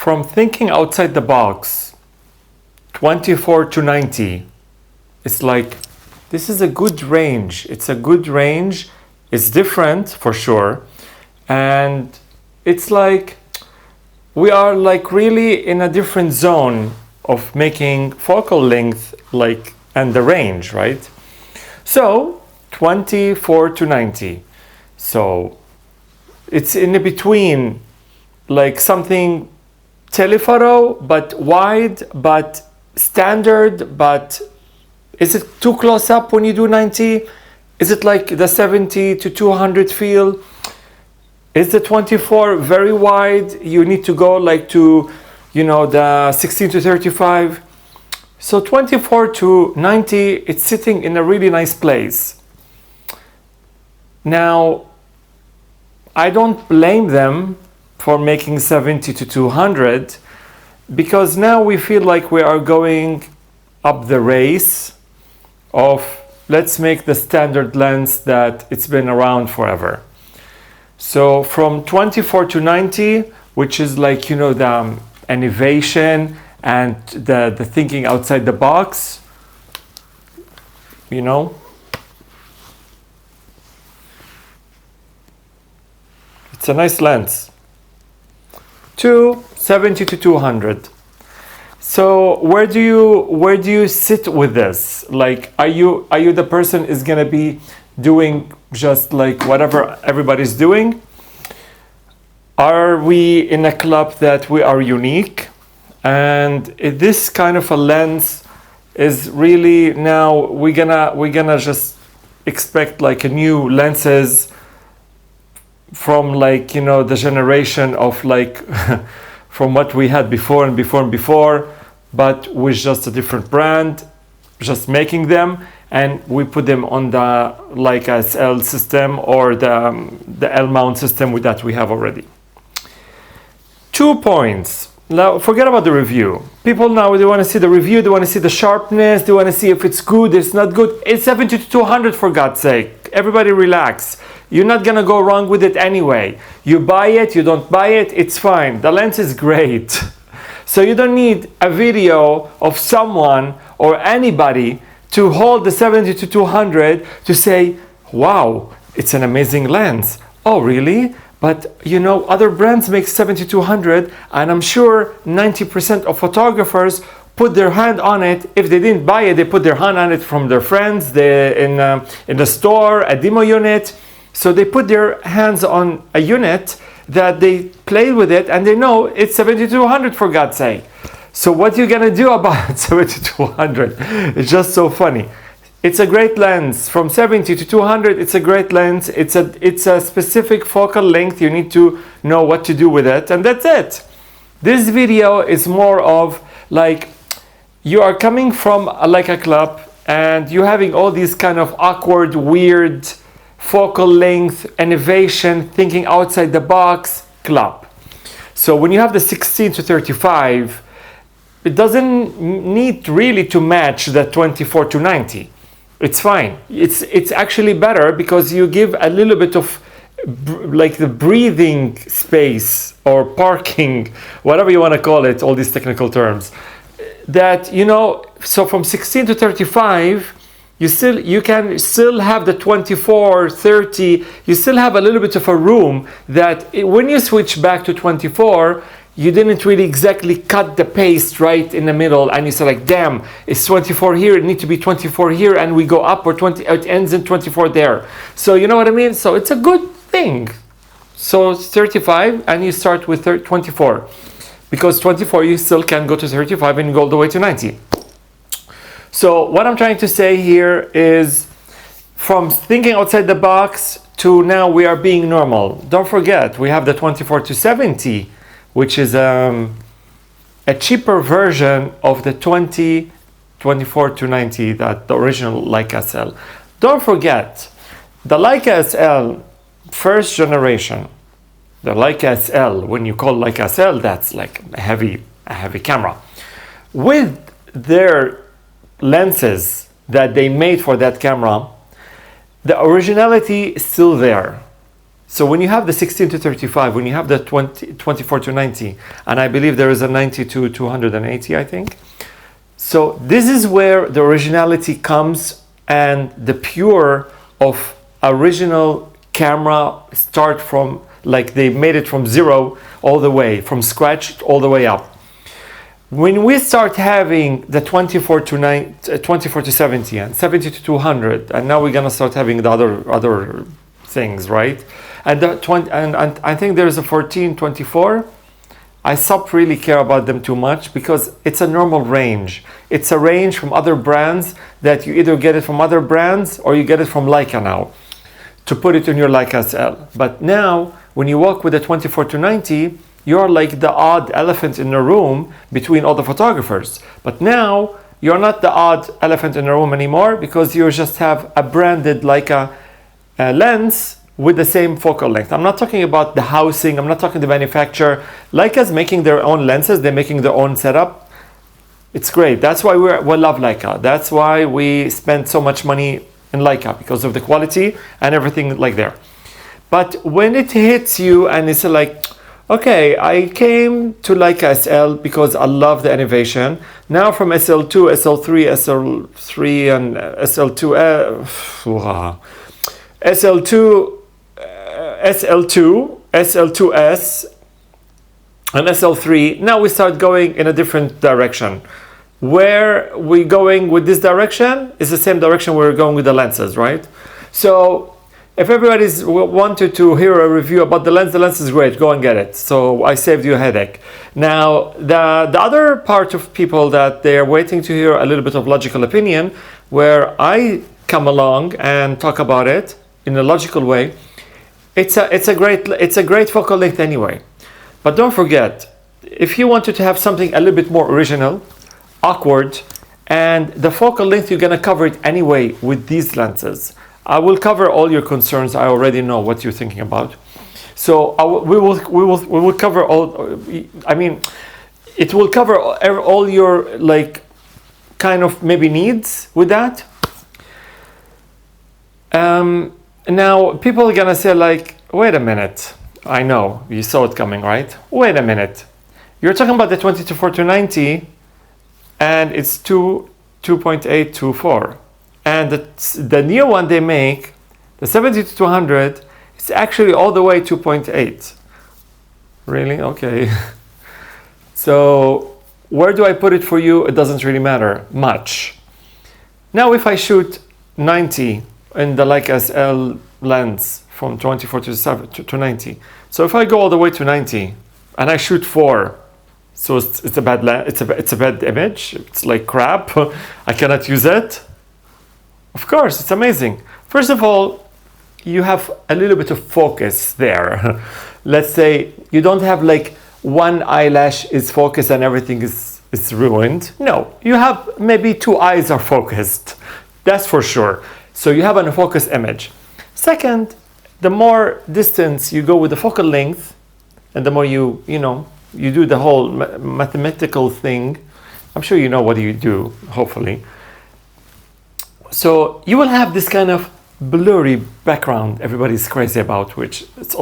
from thinking outside the box, 24 to 90, it's like, this is a good range. It's a good range. It's different for sure. And it's like, we are like really in a different zone of making focal length, like, and the range, right? So 24 to 90. So it's in between, like something telephoto, but wide, but standard, but is it too close up when you do 90? Is it like the 70 to 200 feel? Is the 24 very wide? You need to go like to, you know, the 16 to 35. So 24 to 90, it's sitting in a really nice place. Now, I don't blame them for making 70 to 200 because now we feel like we are going up the race of let's make the standard lens that it's been around forever. So from 24 to 90, which is like, you know, the innovation and the thinking outside the box, you know, it's a nice lens. To 70 to 200. So where do you sit with this? Like, are you the person is gonna be doing just like whatever everybody's doing? Are we in a club that we are unique? And this kind of a lens is really now we're gonna just expect like a new lenses from like, you know, the generation of like from what we had before and before and before, but with just a different brand, just making them, and we put them on the Leica SL system or the L mount system with that we have already. 2 points. Now forget about the review. People now, they want to see the review, they want to see the sharpness, they want to see if it's good, it's not good. It's 70 to 200 for God's sake. Everybody relax. You're not gonna go wrong with it anyway. You buy it, you don't buy it, it's fine. The lens is great. So you don't need a video of someone or anybody to hold the 70 to 200 to say, wow, it's an amazing lens. Oh, really? But you know, other brands make 70 to 200, and I'm sure 90% of photographers put their hand on it. If they didn't buy it, they put their hand on it from their friends, in the store, a demo unit. So they put their hands on a unit that they play with it and they know it's 70 to 200 for God's sake. So what are you gonna do about 70 to 200? It's just so funny. It's a great lens. From 70 to 200, it's a great lens. It's a specific focal length. You need to know what to do with it, and that's it. This video is more of like you are coming from a Leica Club and you're having all these kind of awkward, weird focal length, innovation, thinking outside the box club. So when you have the 16 to 35, it doesn't need really to match the 24 to 90. It's fine. It's actually better because you give a little bit of like the breathing space or parking, whatever you want to call it, all these technical terms. That, you know, so from 16 to 35, you can still have the 24, 30, you still have a little bit of a room that when you switch back to 24, you didn't really exactly cut the paste right in the middle and you say like, damn, it's 24 here, it needs to be 24 here, and we go up, or 20, it ends in 24 there. So you know what I mean? So it's a good thing. So it's 35 and you start with 24. Because 24 you still can go to 35 and go all the way to 90. So what I'm trying to say here is from thinking outside the box to now we are being normal. Don't forget, we have the 24 to 70, which is a cheaper version of the 24 to 90, that the original Leica SL. Don't forget, the Leica SL first generation, the Leica SL, when you call Leica SL, that's like a heavy camera. With their lenses that they made for that camera, the originality is still there. So when you have the 16-35, when you have the 24-90, and I believe there is a 90-280, I think. So this is where the originality comes, and the pure of original camera start from, like they made it from zero all the way, from scratch all the way up. When we start having the 24-70 and 70-200, and now we're gonna start having the other things, right? And the and I think there's a 14-24. I stopped really care about them too much because it's a normal range. It's a range from other brands that you either get it from other brands or you get it from Leica now to put it in your Leica SL. But now when you walk with a 24-90, you're like the odd elephant in the room between all the photographers. But now you're not the odd elephant in the room anymore because you just have a branded Leica lens with the same focal length. I'm not talking about the housing, I'm not talking the manufacturer. Leica's making their own lenses, they're making their own setup. It's great. That's why we love Leica. That's why we spend so much money in Leica, because of the quality and everything like there. But when it hits you and it's like, okay, I came to Leica SL because I love the innovation. Now from SL2, SL3, SL3 and SL2, SL2, SL2, SL2S, and SL3, now we start going in a different direction. Where we going with this direction is the same direction we're going with the lenses, right? So if everybody's wanted to hear a review about the lens is great, go and get it. So I saved you a headache. Now, the other part of people that they're waiting to hear a little bit of logical opinion, where I come along and talk about it in a logical way. It's a great focal length anyway. But don't forget, if you wanted to have something a little bit more original, awkward, and the focal length, you're gonna cover it anyway with these lenses. I will cover all your concerns. I already know what you're thinking about. So we will cover all. I mean, it will cover all your like kind of maybe needs with that. Now people are gonna say like, wait a minute. I know you saw it coming, right? Wait a minute. You're talking about the 20-40-90, and it's 2.824. And the new one they make, the 70-200, it's actually all the way 2.8. Really? Okay. So where do I put it for you? It doesn't really matter much. Now if I shoot 90 in the Leica SL lens from 24-90, so if I go all the way to 90 and I shoot 4, so it's a bad it's a bad image. It's like crap. I cannot use it. Of course, it's amazing. First of all, you have a little bit of focus there. Let's say you don't have like one eyelash is focused and everything is ruined. No, you have maybe 2 eyes are focused. That's for sure. So you have a focused image. Second, the more distance you go with the focal length, and the more you do the whole mathematical thing. I'm sure you know what you do, hopefully. So you will have this kind of blurry background everybody's crazy about, which it's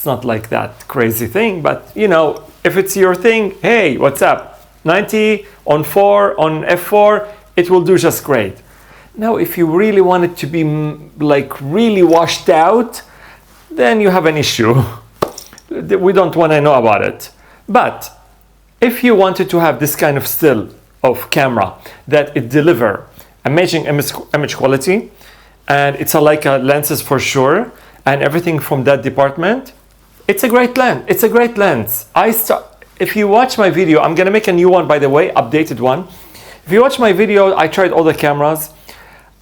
not like that crazy thing, but if it's your thing, hey, what's up? 90 on 4 on f4, it will do just great. Now, if you really want it to be like really washed out, then you have an issue. We don't want to know about it. But if you wanted to have this kind of still of camera that it deliver amazing image quality, and it's a Leica lenses for sure, and everything from that department, it's a great lens. It's a great lens. If you watch my video, I'm gonna make a new one, by the way, updated one. If you watch my video, I tried all the cameras.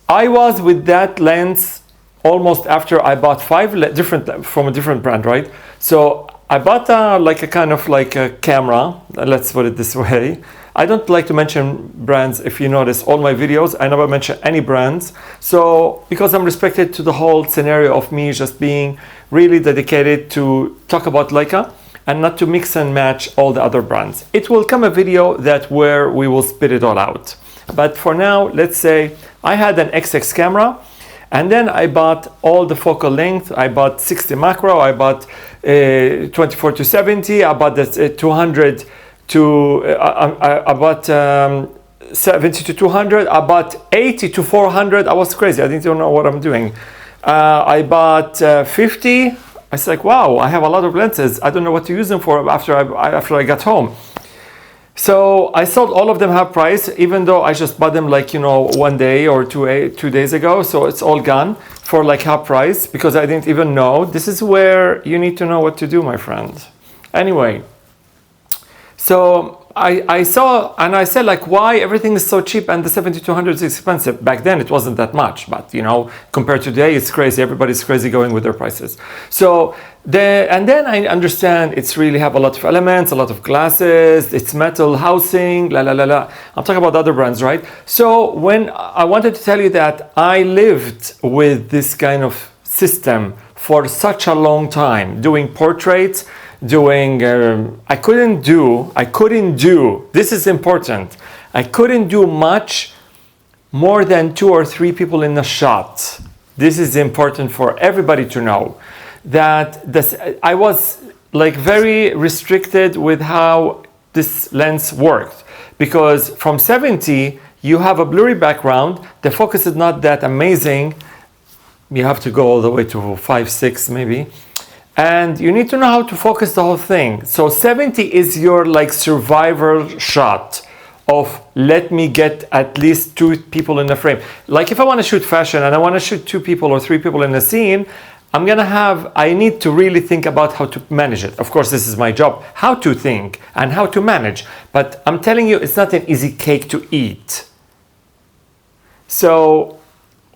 I was with that lens almost after I bought 5 different from a different brand, right? So I bought a kind of like a camera, let's put it this way. I don't like to mention brands. If you notice all my videos, I never mention any brands. So because I'm respected to the whole scenario of me just being really dedicated to talk about Leica and not to mix and match all the other brands. It will come a video where we will spit it all out. But for now, let's say I had an XX camera, And then I bought all the focal length. I bought 60 macro, I bought 24 to 70, I bought the 200 to, I bought 70 to 200, I bought 80 to 400. I was crazy, I didn't even know what I'm doing. I bought 50. I was like, wow, I have a lot of lenses. I don't know what to use them for after I got home. So I sold all of them half price, even though I just bought them like, you know, 1 day or 2 days ago. So it's all gone for like half price because I didn't even know. This is where you need to know what to do, my friend. Anyway, so I saw and I said like, why everything is so cheap and the 70-200 is expensive? Back then it wasn't that much, but you know, compared to today, it's crazy. Everybody's crazy going with their prices. So and then I understand it's really have a lot of elements, a lot of glasses, it's metal housing, la la la la. I'm talking about other brands, right? So when I wanted to tell you that I lived with this kind of system for such a long time, doing portraits, doing I couldn't do, this is important, I couldn't do much more than 2 or 3 people in a shot. This is important for everybody to know, that I was like very restricted with how this lens worked, because from 70 you have a blurry background, the focus is not that amazing, you have to go all the way to 5-6 maybe, and you need to know how to focus the whole thing. So 70 is your like survival shot of let me get at least 2 people in the frame. Like if I want to shoot fashion and I want to shoot 2 people or 3 people in the scene, I need to really think about how to manage it. Of course, this is my job, how to think and how to manage. But I'm telling you, it's not an easy cake to eat. So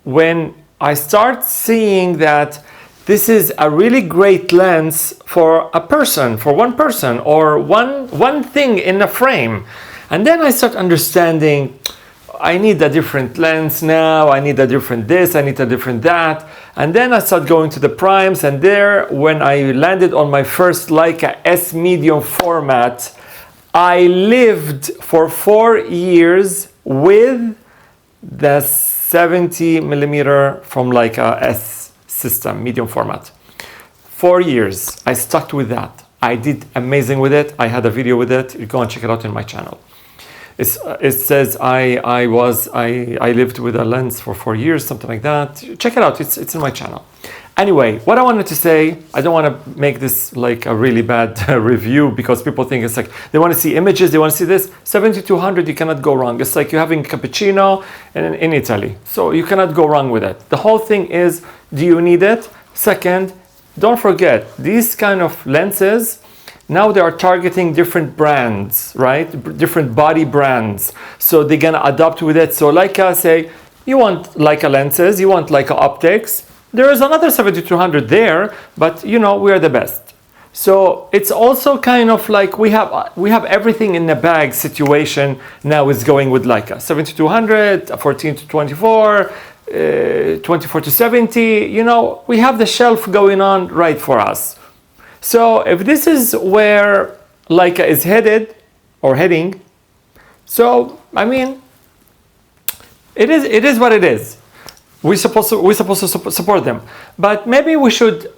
when I start seeing that this is a really great lens for a person, for one person or one thing in a frame. And then I start understanding, I need a different lens now, I need a different this, I need a different that. And then I start going to the primes, and there, when I landed on my first Leica S medium format, I lived for 4 years with the 70 millimeter from Leica S system, medium format. 4 years, I stuck with that. I did amazing with it. I had a video with it. You go and check it out in my channel. It says I lived with a lens for 4 years, something like that. Check it out. It's in my channel. Anyway, what I wanted to say, I don't want to make this like a really bad review, because people think it's like they want to see images, they want to see this. 70-200, you cannot go wrong. It's like you're having cappuccino in Italy, so you cannot go wrong with it. The whole thing is, do you need it? Second, don't forget, these kind of lenses, now they are targeting different brands, right? Different body brands. So they're gonna adapt with it. So Leica say, you want Leica lenses, you want Leica optics. There is another 70-200 there, but you know, we are the best. So it's also kind of like we have everything in the bag situation now is going with Leica. 70-200, 14-24, 24 to 70, you know, we have the shelf going on right for us. So if this is where Leica is headed or heading, so I mean, it is what it is. We're supposed to support them, but maybe we should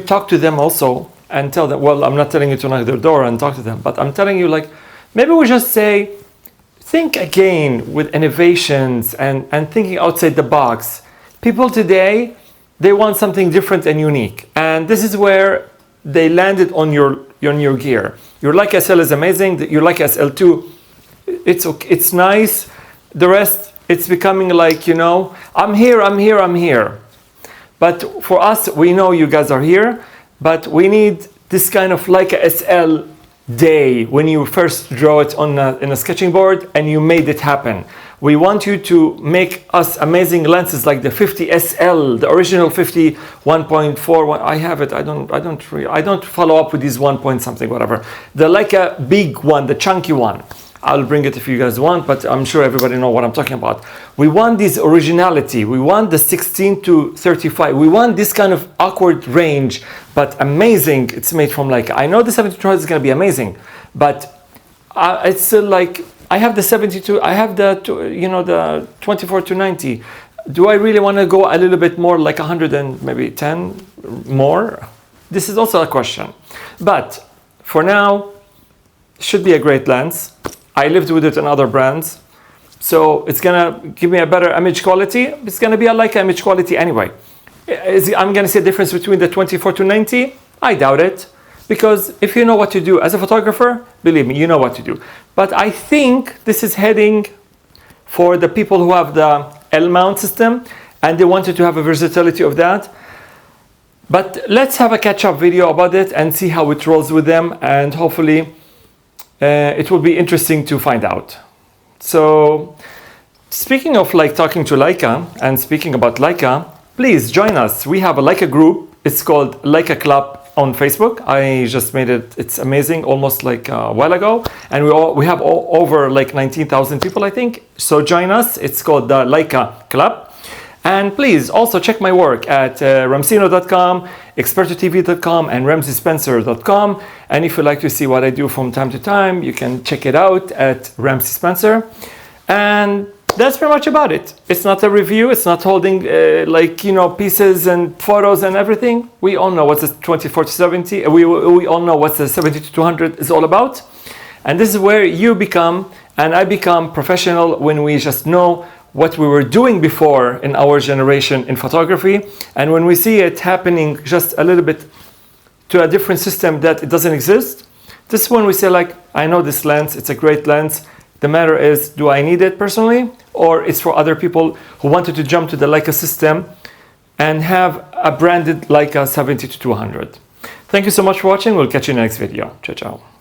talk to them also and tell them. Well, I'm not telling you to knock their door and talk to them, but I'm telling you, like, maybe we just say, think again with innovations and thinking outside the box. People today, they want something different and unique, and this is where they landed on your gear. Your Leica SL is amazing. Your Leica SL2, it's nice. The rest, it's becoming like, you know, I'm here. But for us, we know you guys are here, but we need this kind of Leica SL day when you first draw it in a sketching board and you made it happen. We want you to make us amazing lenses like the 50 SL, the original 50 1.4. I have it. I don't follow up with these 1 point something, whatever. The Leica big one, the chunky one. I'll bring it if you guys want, but I'm sure everybody know what I'm talking about. We want this originality. We want the 16 to 35. We want this kind of awkward range, but amazing. It's made from Leica. I know the 72 is going to be amazing, but it's still like, I have the 72, I have the 24 to 90. do I really want to go a little bit more, like 100 and maybe 10 more? This is also a question. But for now, should be a great lens. I lived with it in other brands, so it's gonna give me a better image quality. It's gonna be a Leica image quality anyway. I'm gonna see a difference between the 24 to 90? I doubt it, because if you know what to do as a photographer, believe me, you know what to do. But I think this is heading for the people who have the L mount system and they wanted to have a versatility of that. But let's have a catch-up video about it and see how it rolls with them, and hopefully it will be interesting to find out. So speaking of like talking to Leica and speaking about Leica, please join us. We have a Leica group. It's called LEICA CLUB on Facebook. I just made it. It's amazing, almost like a while ago. And we have over like 19,000 people, I think. So join us. It's called the LEICA CLUB. And please also check my work at ramsino.com, expertotv.com, and ramseyspencer.com. And if you'd like to see what I do from time to time, you can check it out at Ramsey Spencer. And that's pretty much about it. It's not a review. It's not holding pieces and photos and everything. We all know what the 24 to 70. We all know what the 70 to 200 is all about. And this is where you become, and I become professional, when we just know what we were doing before in our generation in photography, and when we see it happening just a little bit to a different system that it doesn't exist, this is when we say, like, I know this lens, it's a great lens. The matter is, do I need it personally, or it's for other people who wanted to jump to the Leica system and have a branded Leica 70 to 200. Thank you so much for watching. We'll catch you in the next video. Ciao, ciao.